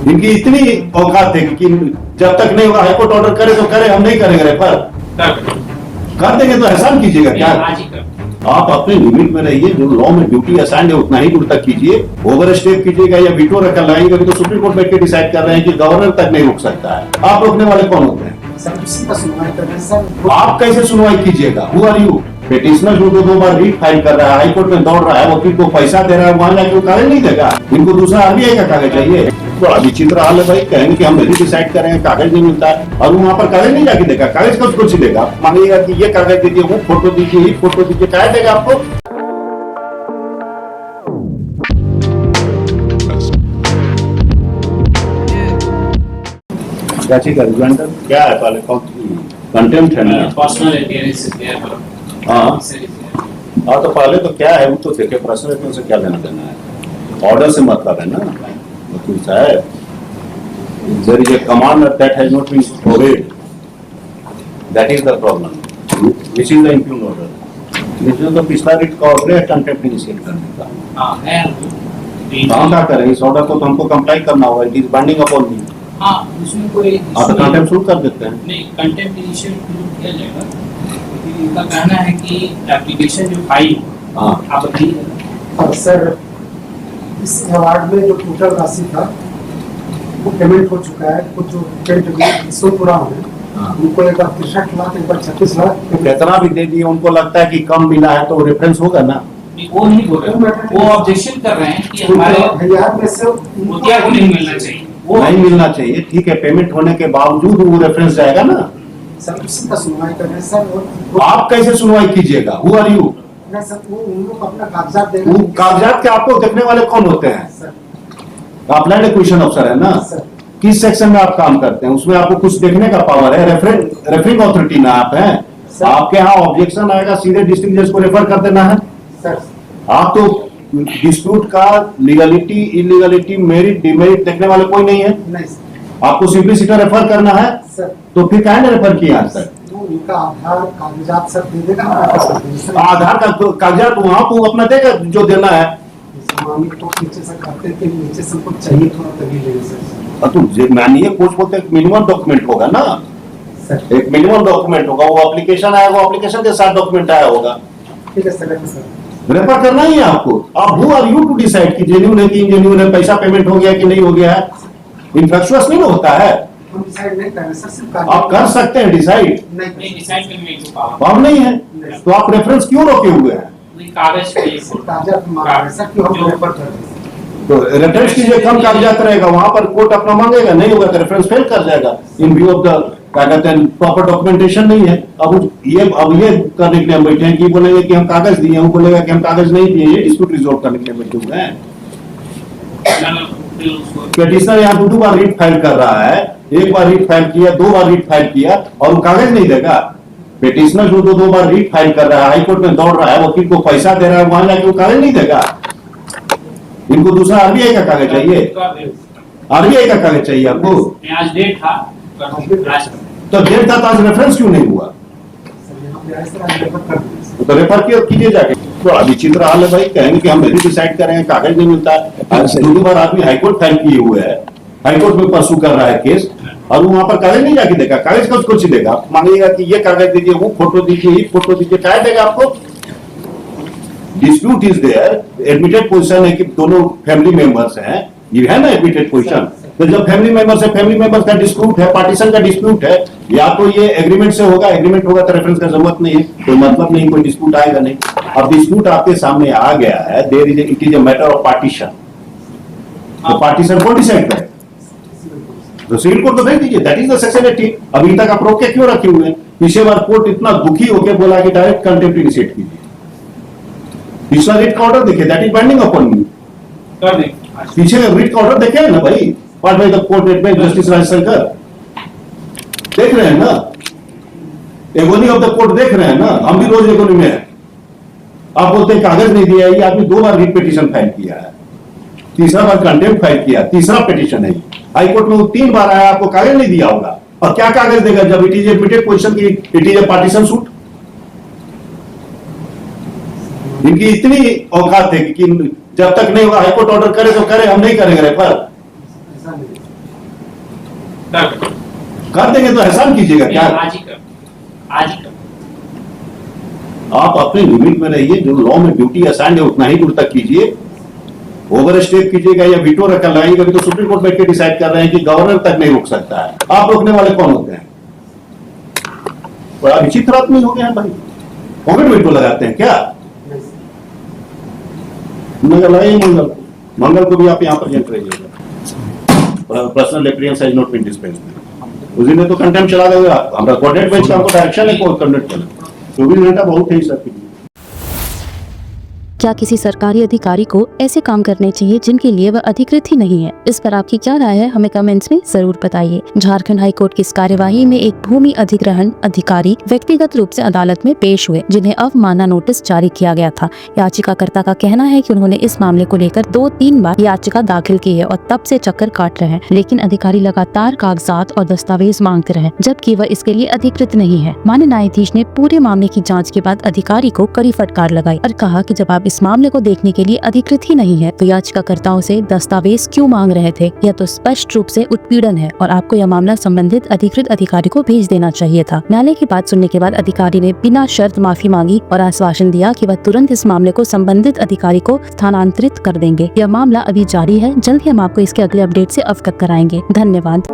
इनकी इतनी औकात है कि जब तक नहीं होगा हाईकोर्ट ऑर्डर करे तो करे, हम नहीं करेंगे रेफर। कर देंगे तो एहसान कीजिएगा क्या? आप अपने लिमिट में रहिए, जो लॉ में ड्यूटी असाइंड है उतना ही दूर तक कीजिए। ओवर स्टेप कीजिएगा या वीटो रखकर लगाएंगे तो सुप्रीम कोर्ट बैठ के डिसाइड कर रहे हैं कि गवर्नर तक नहीं रुक सकता है। आप रोकने वाले कौन होते हैं? आप कैसे सुनवाई कीजिएगा? Who are you? पिटिशनर जो दो बार रीट फाइल कर रहा है, हाईकोर्ट में दौड़ रहा है, वकील को पैसा दे रहा है, वहां जाके वो कागज नहीं देगा। इनको दूसरा आरबीआई का कागज चाहिए। बड़ा विचित्र हाल है भाई, कहेंगे कि हम नहीं डिसाइड करेंगे, कागज नहीं मिलता है और वहां पर कागज नहीं जाके देगा। कागज कब कुछ देगा? मांगिएगा कि ये कागज दीजिए, वो फोटो दीजिए, ये फोटो दीजिए, क्या देगा आपको? क्या है? पहले कंटेम्प्ट है ना? हाँ हाँ, तो पहले तो क्या है वो तो देखे, पर्सनल से क्या लेना देना है, ऑर्डर से मतलब है ना वकील साहब। There is a command that has not been obeyed. That is the problem. Which is the impugned order. इसमें तो पिछला रिट का ऑर्डर है कंटेम्प्ट इनिशिएट करने का। हाँ है। हम क्या करें? इस ऑर्डर को तो हमको कंप्लाई करना होगा। इट इज बाइंडिंग अपॉन मी। हाँ, उसमें कोई आप तो कंटेम्प्ट शुरू कर देते हैं। नहीं, कंटेम्प्ट इनिशिएट किया जाएगा। इनका कहना है कि एप्लीकेशन जो फाइल, हाँ आप बताइए सर, इस अवार्ड में जो टोटल राशि था वो पेमेंट हो चुका है। कुछ जो पेमेंट सो पूरा हो गया, उनको एक बार 63 लाख, एक बार 36 लाख कितना भी दे दिए, उनको लगता है कि कम मिला है तो रेफरेंस होगा ना। वो नहीं बोल रहे, वो ऑब्जेक्शन कर रहे हैं कि हमारे हजार में से मुद्दा को नहीं मिलना चाहिए। वो नहीं मिलना चाहिए, ठीक है, पेमेंट होने के बावजूद वो रेफरेंस जाएगा ना। सर उसी का सुनवाई कर रहे हैं सर। आप कैसे सुनवाई कीजिएगा? Who are you? नहीं सर, वो उन लोग अपना कागजात देगा। वो कागजात के आपको देखने वाले कौन होते हैं? सर आप लैंड एक्विजिशन अफसर है ना? सर किस सेक्शन में आप काम करते हैं? उसमें आपको कुछ देखने का पावर है? रेफरिंग अथॉरिटी ना आप हैं? आपके यहाँ ऑब्जेक्शन आएगा, सीधे डिस्ट्रिक्ट जज को रेफर कर देना है। सर आप तो डिस्प्यूट का लीगलिटी, इलीगलिटी, मेरिट, डिमेरिट देखने वाले कोई नहीं है। नहीं सर, आपको सिंपली सीधा रेफर करना है, सर तो फिर काहे ने रेफर किया सर? वो उनका आधार कागजात सब दे देगा। आधार का कागजात वहां को अपना देगा जो देना है। मामले को नीचे से करते थे, नीचे से हमको चाहिए थोड़ा तभी लेंगे सर। तो मानिए कुछ बोलते एक मिनिमम डॉक्यूमेंट होगा ना सर एक मिनिमम डॉक्यूमेंट होगा, वो एप्लीकेशन आया, वो एप्लीकेशन के साथ डॉक्यूमेंट आया होगा। ठीक है सर, सर रेफर करना ही है आपको। आप who are you to decide कि जेन्युइन है कि इनजेन्युइन है, पैसा पेमेंट हो गया कि नहीं हो गया है। इनफेक्शुअस नहीं होता है। हम डिसाइड नहीं कर रहे सर, सिर्फ आप कर सकते हैं डिसाइड, नहीं डिसाइड करने की पावर पावर नहीं है तो आप रेफरेंस क्यों रोके हुए हैं? कागज के कागजात मांग रहे हैं सर कि हम रेफर कर दें। तो रेफरेंस कीजिए, कम कागजात रहेगा, वहां पर कोर्ट अपना मांगेगा, नहीं होगा तो रेफरेंस फेल कर जाएगा। इन व्यू ऑफ द क्या कहते हैं प्रॉपर डॉक्यूमेंटेशन नहीं है। अब ये करने के लिए हम बैठे हैं कि बोलेंगे कि हम कागज दिए, वो बोलेगा कि हम कागज नहीं दिए। ये डिस्प्यूट रिजॉल्व करने के लिए बैठे हुए हैं। पिटिशनर यहाँ 2 बार रीट फाइल कर रहा है, 1 बार रीट फाइल किया, 2 बार रीट फाइल किया और वो कागज नहीं देगा। पिटिशनर जो 2 बार रीट फाइल कर रहा है, हाईकोर्ट में दौड़ रहा है, वकील को पैसा दे रहा है, वहां जाके वो कागज नहीं देगा। इनको दूसरा आरबीआई का कागज चाहिए। आरबीआई का कागज चाहिए आपको। आज डेट था, तो डेट था तो आज रेफरेंस क्यों नहीं हुआ? तो रेफर कीजिए जाके। तो विचित्र हाल है भाई, कहेंगे कि हम नहीं डिसाइड करेंगे, कागज नहीं मिलता है। 2 बार आदमी हाईकोर्ट फाइल किए हुए है, हाईकोर्ट में परसू कर रहा है केस और वहां पर कागज नहीं जाके देगा। कागज का कुछ देगा, आप मांगिएगा कि ये कागज दीजिए, वो फोटो दीजिए, ये फोटो दीजिए, क्या देगा आपको? Dispute is there, admitted position है कि दोनों फैमिली मेंबर्स हैं, ये है ना एडमिटेड पोजीशन। तो जब फैमिली मेंबर्स है, फैमिली मेंबर्स का डिस्प्यूट है, पार्टीशन का डिस्प्यूट है, या तो ये एग्रीमेंट से होगा, एग्रीमेंट होगा तो रेफरेंस का जरूरत नहीं है, कोई मतलब नहीं, कोई डिस्प्यूट आएगा नहीं। अब डिस्प्यूट आपके सामने आ गया है, there is it is a matter of partition. तो पार्टीशन कौन डिसाइड करे? तो सिविल कोर्ट को भेज दीजिए, दैट इज द सेक्शन 80। अभी तक आप रोक के क्यों रखे हुए हैं? पिछले बार कोर्ट इतना दुखी होकर बोला कि डायरेक्ट कंटेम्प्ट इनिशिएट कीजिए। पिछला रिट का ऑर्डर देखिए, दैट इज बाइंडिंग अपॉन मी। पीछे रिट का ऑर्डर देखे ना भाई, पार्ट बाय द कोर्ट में जस्टिस राजशंकर देख रहे हैं ना, एगोनी ऑफ द कोर्ट देख रहे हैं ना, हम भी रोज एगोनी में है। आप बोलते हैं कागज नहीं दिया, ये आदमी 2 बार रिट पिटीशन फाइल किया है, 3रा बार कंटेम्प्ट फाइल किया, 3रा पिटीशन है। हाईकोर्ट में वो 3 बार आया, आपको कागज नहीं दिया होगा, और क्या कागज देगा जब इट इज एडमिटेड पोजीशन की, it is a partition suit. इनकी इतनी औकात है कि जब तक नहीं होगा हाईकोर्ट ऑर्डर करे तो करे, हम नहीं करेंगे रेफर। कर देंगे तो एहसान कीजिएगा क्या? आज ही कर, आज ही कर। आप अपने लिमिट में रहिए, जो लॉ में ड्यूटी असाइन है उतना ही दूर तक कीजिए। ओवर स्टेप कीजिएगा या वीटो रखा लगाएंगे, अभी तो सुप्रीम कोर्ट बैठ के डिसाइड कर रहे हैं कि गवर्नर तक नहीं रोक सकता है। आप रोकने वाले कौन होते हैं? बड़ा विचित्र आदमी हो गया है भाई, पॉकेट वीटो लगाते हैं क्या? मंगल है, मंगल को भी आप यहाँ प्रेजेंट रहिएगा। Personal appearance has not been dispensed. उस दिन तो कंटेम्प्ट चला देगा, हमारा कोऑर्डिनेट बेंच का हमको डायरेक्शन है को कंडक्ट करना। 24 घंटा बहुत है सर। क्या किसी सरकारी अधिकारी को ऐसे काम करने चाहिए जिनके लिए वह अधिकृत ही नहीं है? इस पर आपकी क्या राय है, हमें कमेंट्स में जरूर बताइए। झारखंड हाईकोर्ट की इस कार्यवाही में एक भूमि अधिग्रहण अधिकारी व्यक्तिगत रूप से अदालत में पेश हुए, जिन्हें अवमानना नोटिस जारी किया गया था। याचिकाकर्ता का कहना है कि उन्होंने इस मामले को लेकर 2-3 बार याचिका दाखिल की है और तब से चक्कर काट रहे हैं, लेकिन अधिकारी लगातार कागजात और दस्तावेज मांगते रहे, जबकि वह इसके लिए अधिकृत नहीं है। माननीय न्यायाधीश ने पूरे मामले की जाँच के बाद अधिकारी को कड़ी फटकार लगाई और कहा कि जब आप इस मामले को देखने के लिए अधिकृत ही नहीं है तो याचिकाकर्ताओं से दस्तावेज क्यों मांग रहे थे? यह तो स्पष्ट रूप से उत्पीड़न है और आपको यह मामला संबंधित अधिकृत अधिकारी को भेज देना चाहिए था। न्यायालय की बात सुनने के बाद अधिकारी ने बिना शर्त माफी मांगी और आश्वासन दिया कि वह तुरंत इस मामले को संबंधित अधिकारी को स्थानांतरित कर देंगे। यह मामला अभी जारी है, जल्द ही हम आपको इसके अगले अपडेट से अवगत कराएंगे। धन्यवाद।